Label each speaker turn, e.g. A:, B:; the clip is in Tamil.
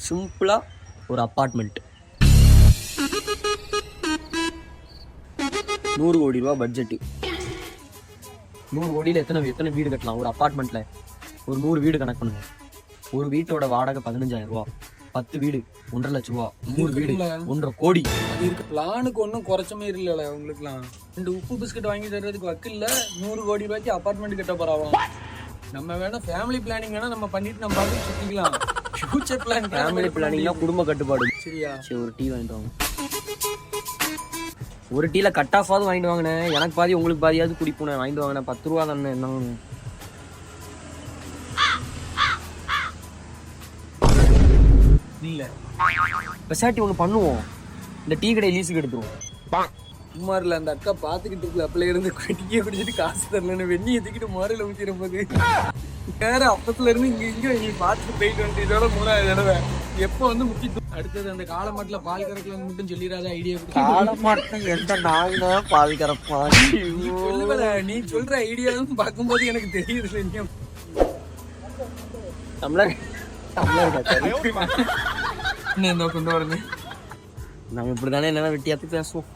A: சிம்பிளா ஒரு அப்பார்ட்மெண்ட், 100 கோடி ரூபா பட்ஜெட்டு. 100 கோடியில் எத்தனை வீடு கட்டலாம் ஒரு அப்பார்ட்மெண்ட்ல? ஒரு 100 வீடு கணக்கு பண்ணுங்க. ஒரு வீட்டோட வாடகை 15,000 ரூபா, 10 வீடு 1,50,000 ரூபா, 100 வீடு 1,50,000 கோடி.
B: அது இருக்கு. பிளானுக்கு ஒன்றும் குறைச்சமே இல்லைல்ல உங்களுக்குலாம். 2 உப்பு பிஸ்கட் வாங்கி தர்றதுக்கு வக்கில்ல 100 கோடி ரூபாய்க்கு அப்பார்ட்மெண்ட் கட்ட போறாவாம். நம்ம வேணா ஃபேமிலி பிளானிங் வேணா நம்ம பண்ணிட்டு நம்ம பாட்டு சுத்திக்கலாம். ஃபியூச்சர் பிளான்
A: ஃபேமிலி பிளானிங்னா குடும்ப கட்டுப்பாடு.
B: சரியா?
A: சரி, ஒரு டீ வாங்கிட்டு வாங்க. ஒரு டீல கட் ஆஃபாவது வாங்கிட்டு வாங்கினேன். எனக்கு பாதி உங்களுக்கு பாதியாவது குடிப்போனேன். வாங்கிட்டு வாங்கினேன். 10 ரூபா தானே. என்ன
B: இல்ல
A: பெசாட்டி ஒன்று பண்ணுவோம், இந்த டீ கடை லீஸுக்கு எடுத்துருவோம்.
B: சும்மா இல்ல, அந்த அக்கா பாத்துக்கிட்டு இருக்குல்ல, அப்பல இருந்து டீயை குடிச்சிட்டு காசு தரலன்னு வெந்நியை தூக்கிட்டு முறையில ஊத்திடும் போது வேற அப்பத்துல இருந்து இங்க நீ பார்த்துட்டு போயிட்டு வந்து இதோட 3வது தடவை எப்போ வந்து முக்கிய. அடுத்தது அந்த காலமாட்டுல பால் கறக்கலன்னு மட்டும் சொல்லிடாத. ஐடியா
A: காலமாட்டம் எந்த நாள்னா பால் கறப்பா?
B: நீ சொல்ற ஐடியாவும் பார்க்கும்போது எனக்கு தெரியுது.
A: டம்ளர்
B: என்ன கொண்டு வரணும்.
A: நம்ம இப்படிதானே என்னென்ன வெட்டியாத்து பேசுவோம்.